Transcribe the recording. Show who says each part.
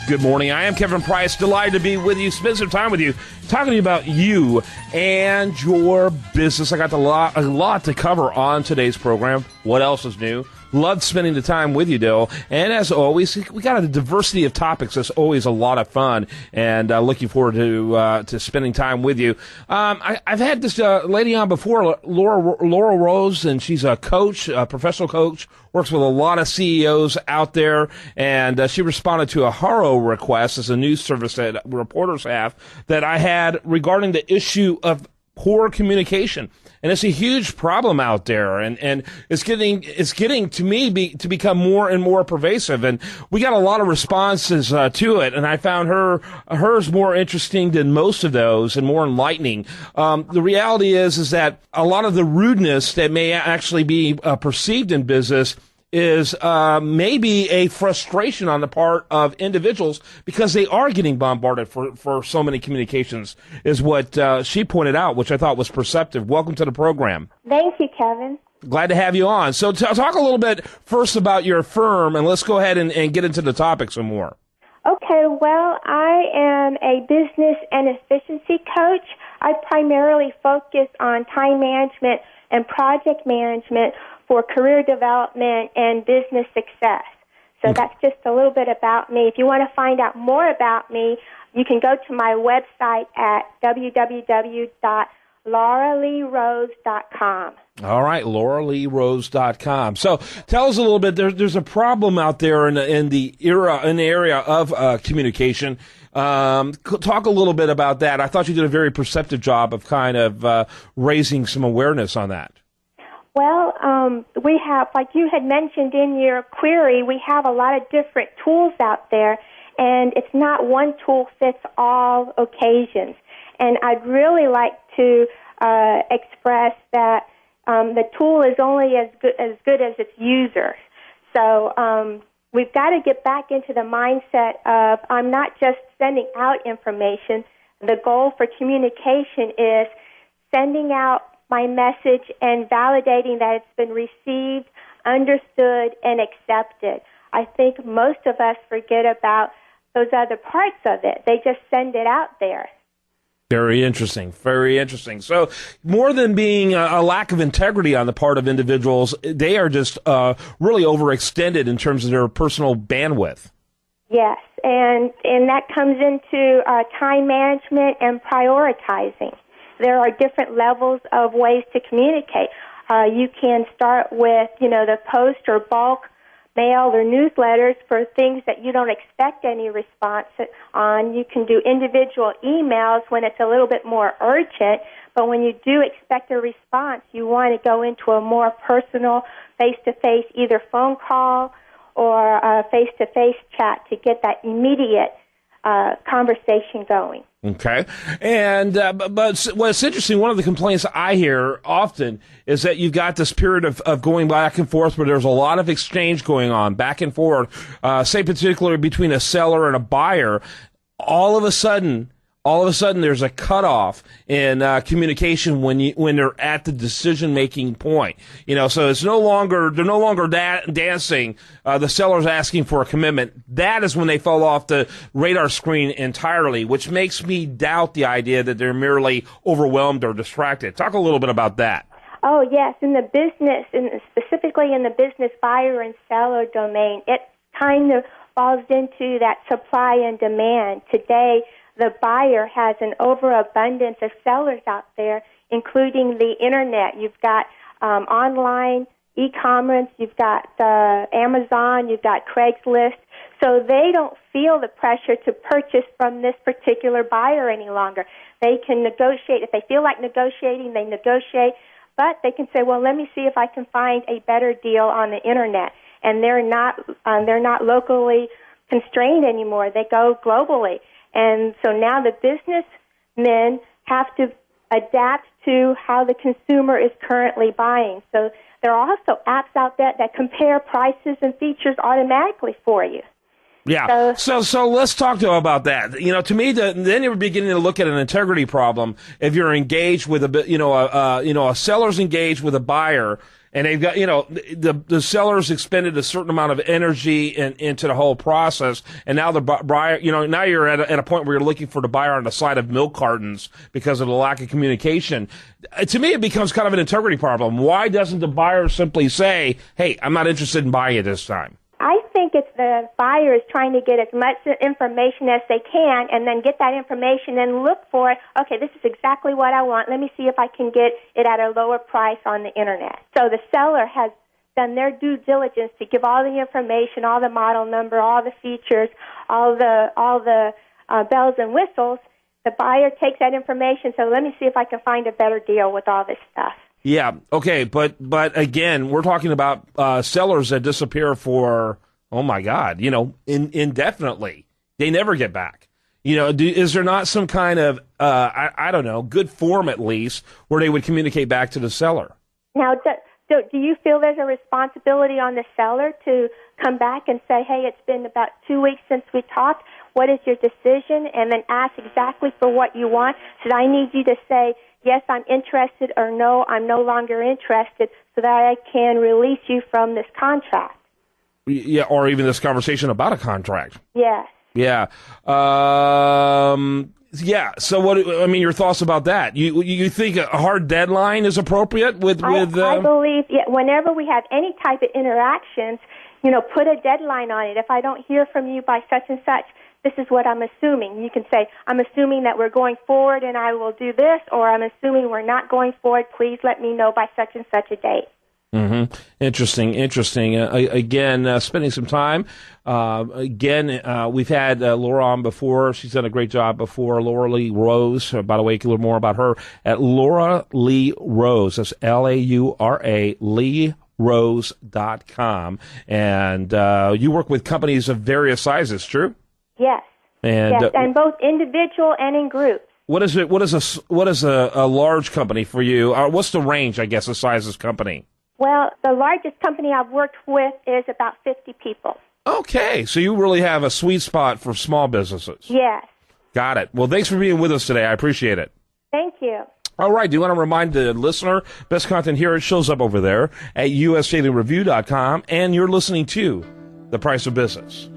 Speaker 1: Good morning. I am Kevin Price. Delighted to be with you, spend some time with you, talking to you about you and your business. I got a lot to cover on today's program. What else is new? Loved spending the time with you, Dill. And as always, we got a diversity of topics. That's always a lot of fun, and looking forward to spending time with you. I've had this lady on before, Laura Rose, and she's a coach, a professional coach, works with a lot of CEOs out there, and she responded to a HARO request as a news service that reporters have that I had regarding the issue of poor communication. And it's a huge problem out there, and it's getting to me to become more and more pervasive. And we got a lot of responses to it, and I found hers more interesting than most of those and more enlightening. The reality is that a lot of the rudeness that may actually be perceived in business is maybe a frustration on the part of individuals because they are getting bombarded for so many communications, is what she pointed out, which I thought was perceptive. Welcome to the program.
Speaker 2: Thank you, Kevin.
Speaker 1: Glad to have you on. So talk a little bit first about your firm, and let's go ahead and get into the topic some more.
Speaker 2: Okay, well, I am a business and efficiency coach. I primarily focus on time management and project management for career development and business success. So that's just a little bit about me. If you want to find out more about me, you can go to my website at www.lauraleerose.com.
Speaker 1: All right, lauraleerose.com. So tell us a little bit. There's a problem out there in the area of communication. Talk a little bit about that. I thought you did a very perceptive job of kind of raising some awareness on that.
Speaker 2: Well, we have, like you had mentioned in your query, we have a lot of different tools out there, and it's not one tool fits all occasions. And I'd really like to express that the tool is only as good as its user. So we've got to get back into the mindset of I'm not just sending out information. The goal for communication is sending out my message and validating that it's been received, understood, and accepted. I think most of us forget about those other parts of it. They just send it out there.
Speaker 1: Very interesting. Very interesting. So more than being a lack of integrity on the part of individuals, they are just really overextended in terms of their personal bandwidth. Yes,
Speaker 2: and that comes into time management and prioritizing. There are different levels of ways to communicate. You can start with, the post or bulk mail or newsletters for things that you don't expect any response on. You can do individual emails when it's a little bit more urgent, but when you do expect a response, you want to go into a more personal, face-to-face, either phone call or face-to-face chat to get that immediate conversation going.
Speaker 1: Okay. And but what's interesting, one of the complaints I hear often is that you've got this period of going back and forth where there's a lot of exchange going on, back and forth, say particularly between a seller and a buyer. All of a sudden there's a cutoff in communication when they're at the decision-making point. So they're no longer dancing. The seller's asking for a commitment. That is when they fall off the radar screen entirely, which makes me doubt the idea that they're merely overwhelmed or distracted. Talk a little bit about that.
Speaker 2: Oh, yes. In the business, specifically in the business buyer and seller domain, it kind of falls into that supply and demand. Today, the buyer has an overabundance of sellers out there, including the Internet. You've got online e-commerce, you've got Amazon, you've got Craigslist. So they don't feel the pressure to purchase from this particular buyer any longer. They can negotiate. If they feel like negotiating, they negotiate. But they can say, well, let me see if I can find a better deal on the Internet. And they're not locally constrained anymore. They go globally. And so now the businessmen have to adapt to how the consumer is currently buying. So there are also apps out there that compare prices and features automatically for you.
Speaker 1: Yeah. So let's talk about that. You know, to me, then you're beginning to look at an integrity problem if you're engaged with a seller's engaged with a buyer, and they've got, the seller's expended a certain amount of energy into the whole process, and now the buyer, now you're at a point where you're looking for the buyer on the side of milk cartons because of the lack of communication. To me, it becomes kind of an integrity problem. Why doesn't the buyer simply say, "Hey, I'm not interested in buying it this time"?
Speaker 2: I think it's the buyers trying to get as much information as they can and then get that information and look for it. Okay, this is exactly what I want. Let me see if I can get it at a lower price on the internet. So the seller has done their due diligence to give all the information, all the model number, all the features, all the bells and whistles. The buyer takes that information, so let me see if I can find a better deal with all this stuff.
Speaker 1: Yeah, okay, but again, we're talking about sellers that disappear for, oh my God, indefinitely. They never get back. Is there not some kind of, I don't know, good form at least, where they would communicate back to the seller?
Speaker 2: Now, do you feel there's a responsibility on the seller to come back and say, hey, it's been about 2 weeks since we talked. What is your decision? And then ask exactly for what you want. Should I need you to say, yes, I'm interested, or no, I'm no longer interested, so that I can release you from this contract?
Speaker 1: Yeah, or even this conversation about a contract.
Speaker 2: Yes.
Speaker 1: Yeah. Yeah. So your thoughts about that? You think a hard deadline is appropriate with
Speaker 2: I believe whenever we have any type of interactions, put a deadline on it. If I don't hear from you by such and such, this is what I'm assuming. You can say, I'm assuming that we're going forward and I will do this, or I'm assuming we're not going forward. Please let me know by such and such a date.
Speaker 1: Mm-hmm. Interesting. Again, spending some time. We've had Laura on before. She's done a great job before. Laura Lee Rose. By the way, you can learn more about her at Laura Lee Rose. That's LAURA LeeRose.com. And you work with companies of various sizes, true?
Speaker 2: Yes. And both individual and in groups.
Speaker 1: What is it? What is a large company for you? What's the range, I guess, of size of company?
Speaker 2: Well, the largest company I've worked with is about 50 people.
Speaker 1: Okay, so you really have a sweet spot for small businesses.
Speaker 2: Yes.
Speaker 1: Got it. Well, thanks for being with us today. I appreciate it.
Speaker 2: Thank you.
Speaker 1: All right. Do you want to remind the listener, best content here, it shows up over there at usdailyreview.com, and you're listening to The Price of Business.